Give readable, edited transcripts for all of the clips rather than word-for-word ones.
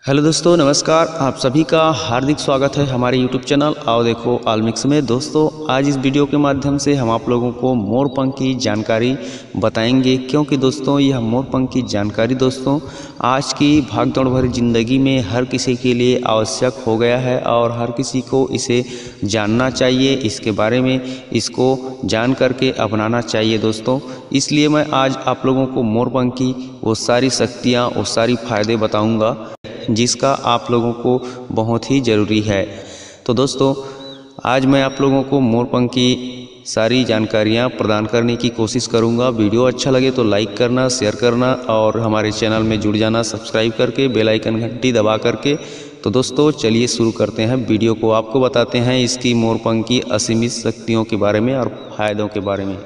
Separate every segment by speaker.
Speaker 1: Hello दोस्तों, नमस्कार। आप सभी का हार्दिक स्वागत है हमारे यूट्यूब चैनल आओ देखो आलमिक्स में। दोस्तों, आज इस वीडियो के माध्यम से हम आप लोगों को मोरपंख की जानकारी बताएंगे, क्योंकि दोस्तों यह मोरपंख की जानकारी दोस्तों आज की भागदौड़ भरी ज़िंदगी में हर किसी के लिए आवश्यक हो गया है और हर किसी को इसे जानना चाहिए, इसके बारे में इसको जान करके अपनाना चाहिए दोस्तों। इसलिए मैं आज आप लोगों को मोरपंख की वो सारी शक्तियाँ, वो सारी फ़ायदे बताऊँगा जिसका आप लोगों को बहुत ही ज़रूरी है। तो दोस्तों, आज मैं आप लोगों को मोरपंख की सारी जानकारियाँ प्रदान करने की कोशिश करूँगा। वीडियो अच्छा लगे तो लाइक करना, शेयर करना और हमारे चैनल में जुड़ जाना सब्सक्राइब करके, बेल आइकन घंटी दबा करके। तो दोस्तों चलिए शुरू करते हैं वीडियो को। आपको बताते हैं इसकी मोरपंख की असीमित शक्तियों के बारे में और फायदों के बारे में।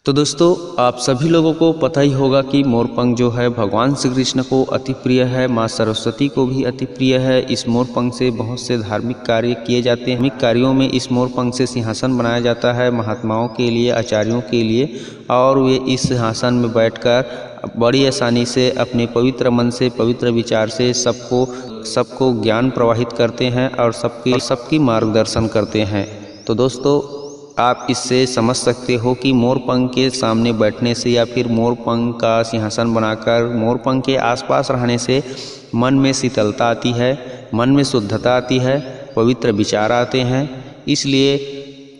Speaker 1: तो दोस्तों, आप सभी लोगों को पता ही होगा कि मोरपंख जो है भगवान श्री कृष्ण को अति प्रिय है, माँ सरस्वती को भी अति प्रिय है। इस मोरपंख से बहुत से धार्मिक कार्य किए जाते हैं। धार्मिक कार्यों में इस मोरपंख से सिंहासन बनाया जाता है महात्माओं के लिए, आचार्यों के लिए, और वे इस सिंहासन में बैठकर बड़ी आसानी से अपने पवित्र मन से, पवित्र विचार से सबको ज्ञान प्रवाहित करते हैं और सबकी मार्गदर्शन करते हैं। तो दोस्तों, आप इससे समझ सकते हो कि मोरपंख के सामने बैठने से या फिर मोरपंख का सिंहासन बनाकर मोरपंख के आसपास रहने से मन में शीतलता आती है, मन में शुद्धता आती है, पवित्र विचार आते हैं। इसलिए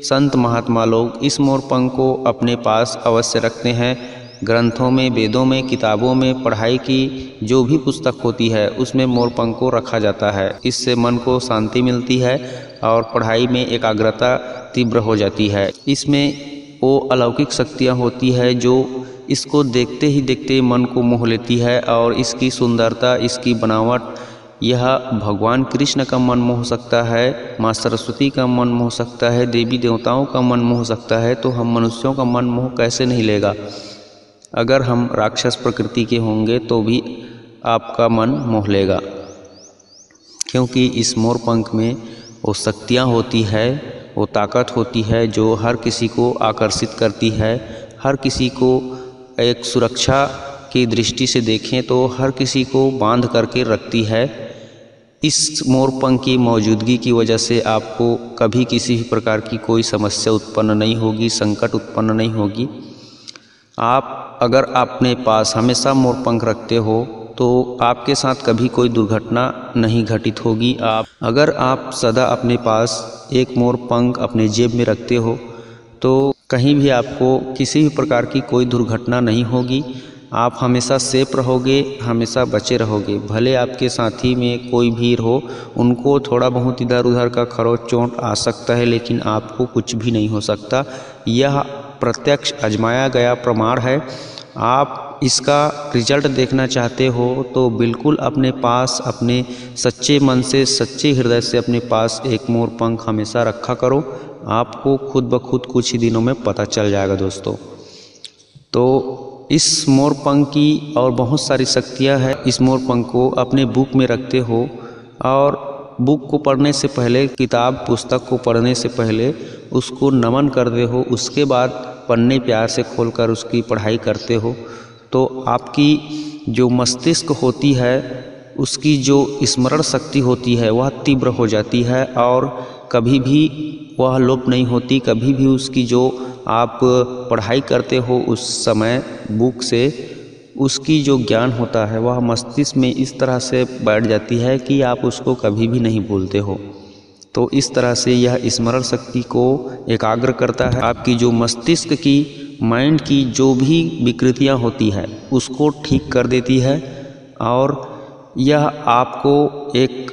Speaker 1: संत महात्मा लोग इस मोरपंख को अपने पास अवश्य रखते हैं। ग्रंथों में, वेदों में, किताबों में, पढ़ाई की जो भी पुस्तक होती है उसमें मोरपंख को रखा जाता है। इससे मन को शांति मिलती है और पढ़ाई में एकाग्रता तीव्र हो जाती है। इसमें वो अलौकिक शक्तियाँ होती है जो इसको देखते ही देखते मन को मोह लेती है, और इसकी सुंदरता, इसकी बनावट, यह भगवान कृष्ण का मन मोह सकता है, माँ सरस्वती का मन मोह सकता है, देवी देवताओं का मन मोह सकता है। तो हम मनुष्यों का मन मोह कैसे नहीं लेगा? अगर हम राक्षस प्रकृति के होंगे तो भी आपका मन मोह लेगा, क्योंकि इस मोरपंख में वो शक्तियाँ होती है, वो ताकत होती है जो हर किसी को आकर्षित करती है। हर किसी को एक सुरक्षा की दृष्टि से देखें तो हर किसी को बांध करके रखती है। इस मोरपंख की मौजूदगी की वजह से आपको कभी किसी भी प्रकार की कोई समस्या उत्पन्न नहीं होगी, संकट उत्पन्न नहीं होगी। आप अगर अपने पास हमेशा मोरपंख रखते हो तो आपके साथ कभी कोई दुर्घटना नहीं घटित होगी। अगर आप सदा अपने पास एक मोरपंख अपने जेब में रखते हो तो कहीं भी आपको किसी भी प्रकार की कोई दुर्घटना नहीं होगी। आप हमेशा सेफ रहोगे, हमेशा बचे रहोगे। भले आपके साथी में कोई भी हो, उनको थोड़ा बहुत इधर उधर का खरोंच चोट आ सकता है, लेकिन आपको कुछ भी नहीं हो सकता। यह प्रत्यक्ष आजमाया गया प्रमाण है। आप इसका रिजल्ट देखना चाहते हो तो बिल्कुल अपने पास, अपने सच्चे मन से, सच्चे हृदय से अपने पास एक मोरपंख हमेशा रखा करो। आपको खुद ब खुद कुछ ही दिनों में पता चल जाएगा दोस्तों। तो इस मोरपंख की और बहुत सारी शक्तियाँ हैं। इस मोरपंख को अपने बुक में रखते हो और बुक को पढ़ने से पहले, किताब पुस्तक को पढ़ने से पहले उसको नमन करते हो, उसके बाद पन्ने प्यार से खोलकर उसकी पढ़ाई करते हो, तो आपकी जो मस्तिष्क होती है उसकी जो स्मरण शक्ति होती है वह तीव्र हो जाती है और कभी भी वह लोप नहीं होती। कभी भी उसकी जो आप पढ़ाई करते हो उस समय बुक से, उसकी जो ज्ञान होता है वह मस्तिष्क में इस तरह से बैठ जाती है कि आप उसको कभी भी नहीं भूलते हो। तो इस तरह से यह स्मरण शक्ति को एकाग्र करता है। आपकी जो मस्तिष्क की, माइंड की जो भी विकृतियाँ होती है उसको ठीक कर देती है, और यह आपको एक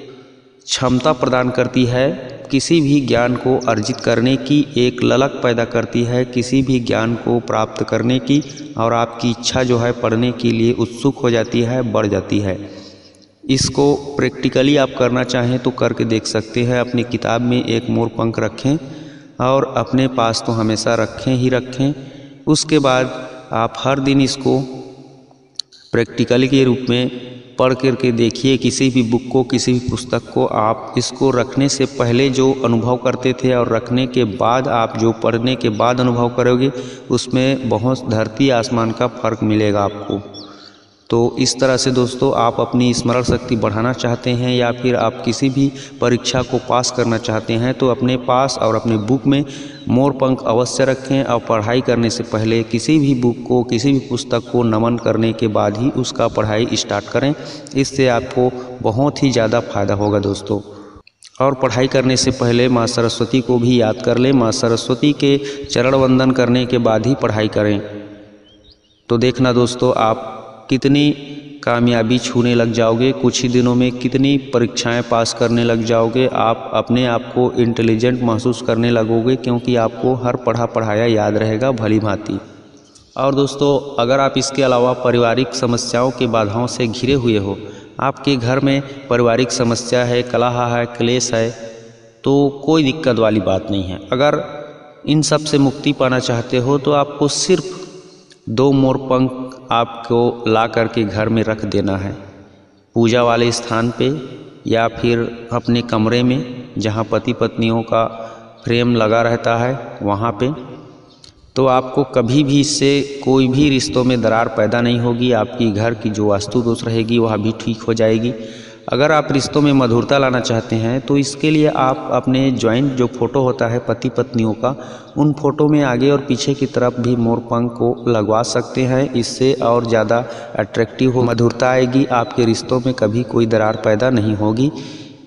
Speaker 1: क्षमता प्रदान करती है किसी भी ज्ञान को अर्जित करने की, एक ललक पैदा करती है किसी भी ज्ञान को प्राप्त करने की, और आपकी इच्छा जो है पढ़ने के लिए उत्सुक हो जाती है, बढ़ जाती है। इसको प्रैक्टिकली आप करना चाहें तो करके देख सकते हैं। अपनी किताब में एक मोरपंख रखें और अपने पास तो हमेशा रखें ही रखें। उसके बाद आप हर दिन इसको प्रैक्टिकल के रूप में पढ़ करके देखिए। किसी भी बुक को, किसी भी पुस्तक को आप इसको रखने से पहले जो अनुभव करते थे और रखने के बाद आप जो पढ़ने के बाद अनुभव करोगे, उसमें बहुत धरती आसमान का फ़र्क मिलेगा आपको। तो इस तरह से दोस्तों आप अपनी स्मरण शक्ति बढ़ाना चाहते हैं या फिर आप किसी भी परीक्षा को पास करना चाहते हैं तो अपने पास और अपने बुक में मोर पंख अवश्य रखें और पढ़ाई करने से पहले किसी भी बुक को, किसी भी पुस्तक को नमन करने के बाद ही उसका पढ़ाई स्टार्ट करें। इससे आपको बहुत ही ज़्यादा फायदा होगा दोस्तों। और पढ़ाई करने से पहले माँ सरस्वती को भी याद कर लें। माँ सरस्वती के चरण वंदन करने के बाद ही पढ़ाई करें। तो देखना दोस्तों आप कितनी कामयाबी छूने लग जाओगे, कुछ ही दिनों में कितनी परीक्षाएं पास करने लग जाओगे। आप अपने आप को इंटेलिजेंट महसूस करने लगोगे क्योंकि आपको हर पढ़ा पढ़ाया याद रहेगा भली भांति। और दोस्तों अगर आप इसके अलावा पारिवारिक समस्याओं की बाधाओं से घिरे हुए हो, आपके घर में पारिवारिक समस्या है, कलह है, क्लेश है, तो कोई दिक्कत वाली बात नहीं है। अगर इन सब से मुक्ति पाना चाहते हो तो आपको सिर्फ 2 मोर पंख आपको ला करके घर में रख देना है, पूजा वाले स्थान पे या फिर अपने कमरे में जहाँ पति पत्नियों का फ्रेम लगा रहता है वहाँ पे। तो आपको कभी भी इससे कोई भी रिश्तों में दरार पैदा नहीं होगी। आपकी घर की जो वास्तु दोष रहेगी वह भी ठीक हो जाएगी। अगर आप रिश्तों में मधुरता लाना चाहते हैं तो इसके लिए आप अपने जॉइंट जो फ़ोटो होता है पति पत्नियों का, उन फोटो में आगे और पीछे की तरफ भी मोर पंख को लगवा सकते हैं। इससे और ज़्यादा अट्रैक्टिव हो, मधुरता आएगी, आपके रिश्तों में कभी कोई दरार पैदा नहीं होगी।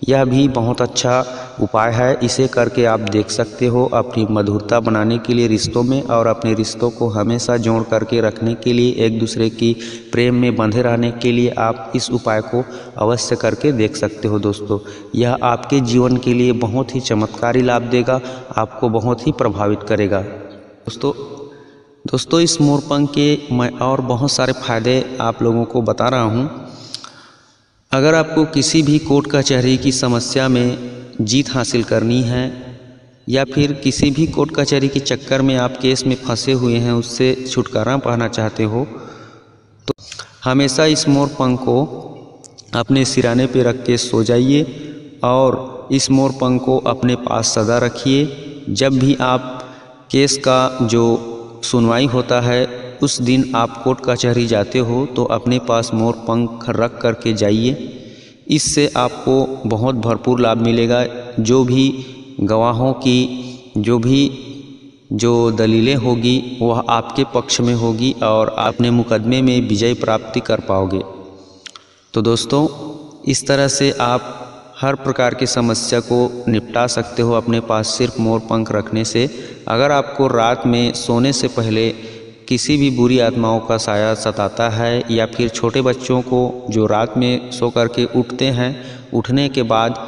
Speaker 1: यह भी बहुत अच्छा उपाय है, इसे करके आप देख सकते हो अपनी मधुरता बनाने के लिए रिश्तों में, और अपने रिश्तों को हमेशा जोड़ करके रखने के लिए, एक दूसरे की प्रेम में बंधे रहने के लिए आप इस उपाय को अवश्य करके देख सकते हो दोस्तों। यह आपके जीवन के लिए बहुत ही चमत्कारी लाभ देगा, आपको बहुत ही प्रभावित करेगा दोस्तों। इस मोर पंख के मैं और बहुत सारे फायदे आप लोगों को बता रहा हूँ। अगर आपको किसी भी कोर्ट कचहरी की समस्या में जीत हासिल करनी है या फिर किसी भी कोर्ट कचहरी के चक्कर में आप केस में फंसे हुए हैं, उससे छुटकारा पाना चाहते हो, तो हमेशा इस मोर पंख को अपने सिराने पे रख के सो जाइए और इस मोर पंख को अपने पास सदा रखिए। जब भी आप केस का जो सुनवाई होता है उस दिन आप कोर्ट कचहरी जाते हो तो अपने पास मोर पंख रख करके जाइए। इससे आपको बहुत भरपूर लाभ मिलेगा। जो भी गवाहों की जो दलीलें होगी वह आपके पक्ष में होगी और अपने मुकदमे में विजय प्राप्ति कर पाओगे। तो दोस्तों इस तरह से आप हर प्रकार की समस्या को निपटा सकते हो अपने पास सिर्फ मोर पंख रखने से। अगर आपको रात में सोने से पहले किसी भी बुरी आत्माओं का साया सताता है या फिर छोटे बच्चों को जो रात में सो करके उठते हैं, उठने के बाद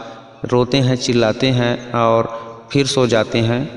Speaker 1: रोते हैं, चिल्लाते हैं और फिर सो जाते हैं,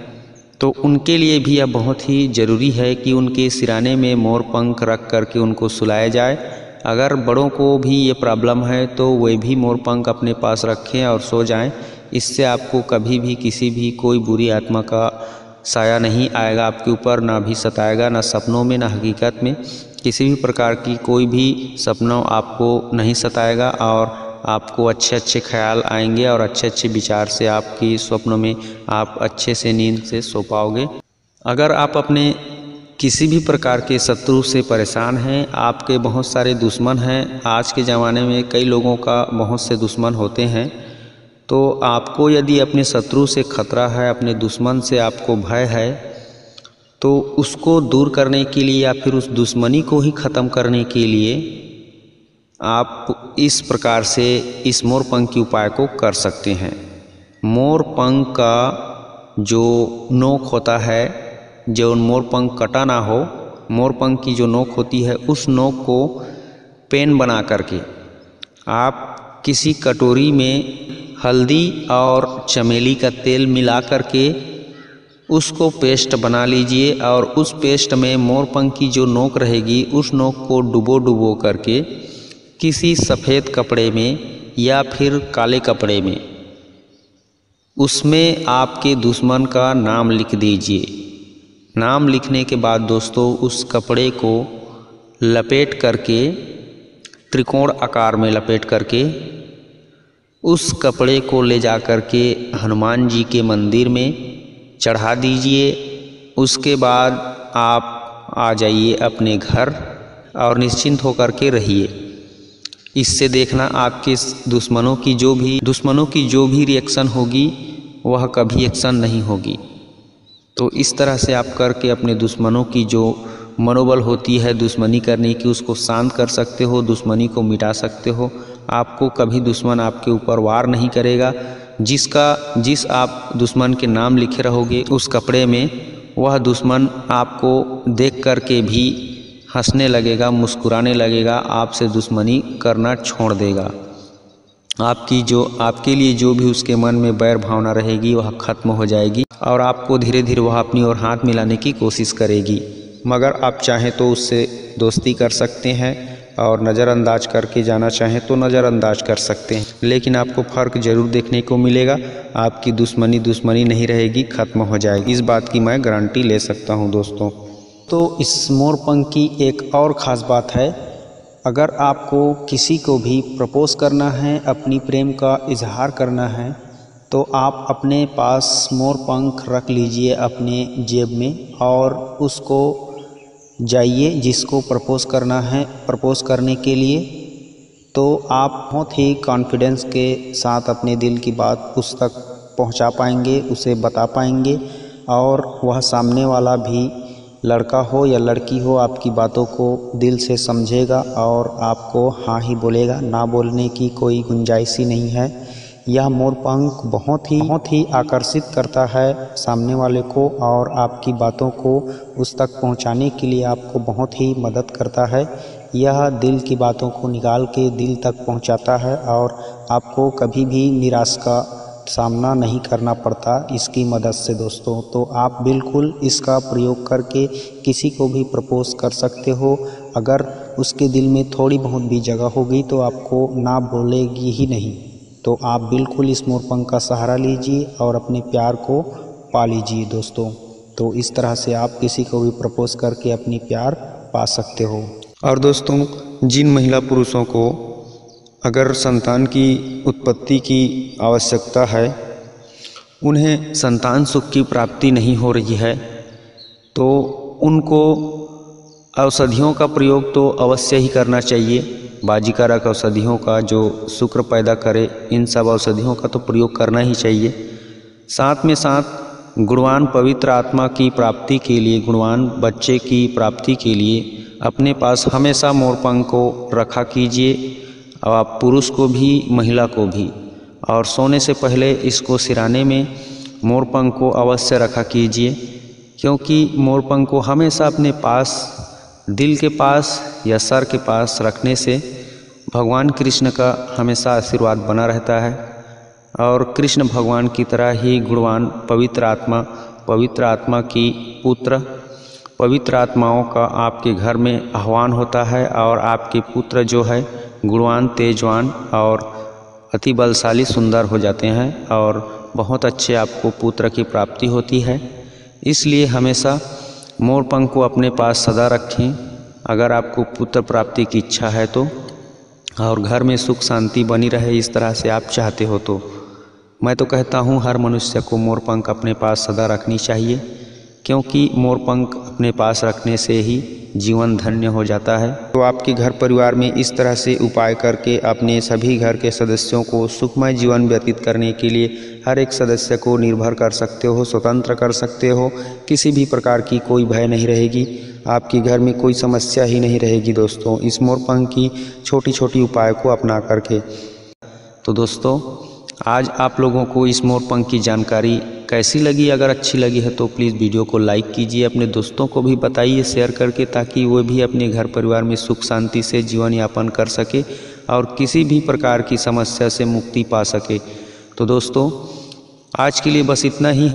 Speaker 1: तो उनके लिए भी यह बहुत ही ज़रूरी है कि उनके सिराने में मोर पंख रख करके उनको सुलाया जाए। अगर बड़ों को भी ये प्रॉब्लम है तो वे भी मोर पंख अपने पास रखें और सो जाएं। इससे आपको कभी भी किसी भी कोई बुरी आत्मा का साया नहीं आएगा आपके ऊपर, ना भी सताएगा, ना सपनों में ना हकीकत में। किसी भी प्रकार की कोई भी सपनों आपको नहीं सताएगा और आपको अच्छे अच्छे ख्याल आएंगे और अच्छे अच्छे विचार से आपकी स्वप्नों में आप अच्छे से नींद से सो पाओगे। अगर आप अपने किसी भी प्रकार के शत्रु से परेशान हैं, आपके बहुत सारे दुश्मन हैं, आज के ज़माने में कई लोगों का बहुत से दुश्मन होते हैं, तो आपको यदि अपने शत्रु से खतरा है, अपने दुश्मन से आपको भय है, तो उसको दूर करने के लिए या फिर उस दुश्मनी को ही ख़त्म करने के लिए आप इस प्रकार से इस मोर पंख के उपाय को कर सकते हैं। मोर पंख का जो नोक होता है, जो मोर पंख कटा ना हो, मोर पंख की जो नोक होती है उस नोक को पेन बना करके आप किसी कटोरी में हल्दी और चमेली का तेल मिला करके उसको पेस्ट बना लीजिए और उस पेस्ट में मोर पंख की जो नोक रहेगी उस नोक को डुबो करके किसी सफ़ेद कपड़े में या फिर काले कपड़े में उसमें आपके दुश्मन का नाम लिख दीजिए। नाम लिखने के बाद दोस्तों उस कपड़े को लपेट करके, त्रिकोण आकार में लपेट करके, उस कपड़े को ले जा कर के हनुमान जी के मंदिर में चढ़ा दीजिए। उसके बाद आप आ जाइए अपने घर और निश्चिंत होकर के रहिए। इससे देखना आपके दुश्मनों की जो भी रिएक्शन होगी वह कभी एक्शन नहीं होगी। तो इस तरह से आप करके अपने दुश्मनों की जो मनोबल होती है दुश्मनी करने की, उसको शांत कर सकते हो, दुश्मनी को मिटा सकते हो। आपको कभी दुश्मन आपके ऊपर वार नहीं करेगा। जिस आप दुश्मन के नाम लिखे रहोगे उस कपड़े में, वह दुश्मन आपको देख कर के भी हंसने लगेगा, मुस्कुराने लगेगा, आपसे दुश्मनी करना छोड़ देगा। आपके लिए जो भी उसके मन में बैर भावना रहेगी वह खत्म हो जाएगी और आपको धीरे धीरे वह अपनी ओर हाथ मिलाने की कोशिश करेगी। मगर आप चाहें तो उससे दोस्ती कर सकते हैं और नज़रअंदाज करके जाना चाहें तो नज़रअंदाज कर सकते हैं, लेकिन आपको फ़र्क ज़रूर देखने को मिलेगा। आपकी दुश्मनी नहीं रहेगी, ख़त्म हो जाएगी। इस बात की मैं गारंटी ले सकता हूं दोस्तों। तो इस मोरपंख की एक और ख़ास बात है, अगर आपको किसी को भी प्रपोज़ करना है, अपनी प्रेम का इजहार करना है, तो आप अपने पास मोरपंख रख लीजिए अपने जेब में और उसको जाइए जिसको प्रपोज़ करना है, प्रपोज़ करने के लिए, तो आप बहुत ही कॉन्फिडेंस के साथ अपने दिल की बात उस तक पहुंचा पाएंगे, उसे बता पाएंगे और वह सामने वाला भी लड़का हो या लड़की हो आपकी बातों को दिल से समझेगा और आपको हाँ ही बोलेगा, ना बोलने की कोई गुंजाइश ही नहीं है। यह मोरपंख बहुत ही आकर्षित करता है सामने वाले को और आपकी बातों को उस तक पहुंचाने के लिए आपको बहुत ही मदद करता है। यह दिल की बातों को निकाल के दिल तक पहुंचाता है और आपको कभी भी निराश का सामना नहीं करना पड़ता इसकी मदद से दोस्तों। तो आप बिल्कुल इसका प्रयोग करके किसी को भी प्रपोज़ कर सकते हो। अगर उसके दिल में थोड़ी बहुत भी जगह होगी तो आपको ना बोलेगी ही नहीं। तो आप बिल्कुल इस मोरपंख का सहारा लीजिए और अपने प्यार को पा लीजिए दोस्तों। तो इस तरह से आप किसी को भी प्रपोज़ करके अपनी प्यार पा सकते हो।
Speaker 2: और दोस्तों, जिन महिला पुरुषों को अगर संतान की उत्पत्ति की आवश्यकता है,
Speaker 1: उन्हें संतान सुख की प्राप्ति नहीं हो रही है, तो उनको औषधियों का प्रयोग तो अवश्य ही करना चाहिए। बाजीकारक औषधियों का जो शुक्र पैदा करे, इन सब औषधियों का तो प्रयोग करना ही चाहिए। साथ में साथ गुणवान पवित्र आत्मा की प्राप्ति के लिए, गुणवान बच्चे की प्राप्ति के लिए अपने पास हमेशा मोरपंख को रखा कीजिए, और आप पुरुष को भी महिला को भी। और सोने से पहले इसको सिराने में मोरपंख को अवश्य रखा कीजिए, क्योंकि मोरपंख को हमेशा अपने पास दिल के पास या सर के पास रखने से भगवान कृष्ण का हमेशा आशीर्वाद बना रहता है। और कृष्ण भगवान की तरह ही गुणवान पवित्र आत्मा की पुत्र, पवित्र आत्माओं का आपके घर में आह्वान होता है और आपके पुत्र जो है गुणवान, तेजवान और अति बलशाली, सुंदर हो जाते हैं और बहुत अच्छे आपको पुत्र की प्राप्ति होती है। इसलिए हमेशा मोरपंख को अपने पास सदा रखें अगर आपको पुत्र प्राप्ति की इच्छा है तो, और घर में सुख शांति बनी रहे इस तरह से आप चाहते हो तो। मैं तो कहता हूँ हर मनुष्य को मोरपंख अपने पास सदा रखनी चाहिए, क्योंकि मोरपंख अपने पास रखने से ही जीवन धन्य हो जाता है।
Speaker 2: तो आपके घर परिवार में इस तरह से उपाय करके अपने सभी घर के सदस्यों को सुखमय जीवन व्यतीत करने के लिए हर एक सदस्य को निर्भर कर सकते हो, स्वतंत्र कर सकते हो। किसी भी प्रकार की कोई भय नहीं रहेगी, आपके घर में कोई समस्या ही नहीं रहेगी दोस्तों, इस मोरपंख की छोटी छोटी उपाय को अपना करके।
Speaker 1: तो दोस्तों, आज आप लोगों को इस मोरपंख की जानकारी कैसी लगी? अगर अच्छी लगी है तो प्लीज़ वीडियो को लाइक कीजिए, अपने दोस्तों को भी बताइए शेयर करके, ताकि वो भी अपने घर परिवार में सुख शांति से जीवन यापन कर सके और किसी भी प्रकार की समस्या से मुक्ति पा सके। तो दोस्तों, आज के लिए बस इतना ही।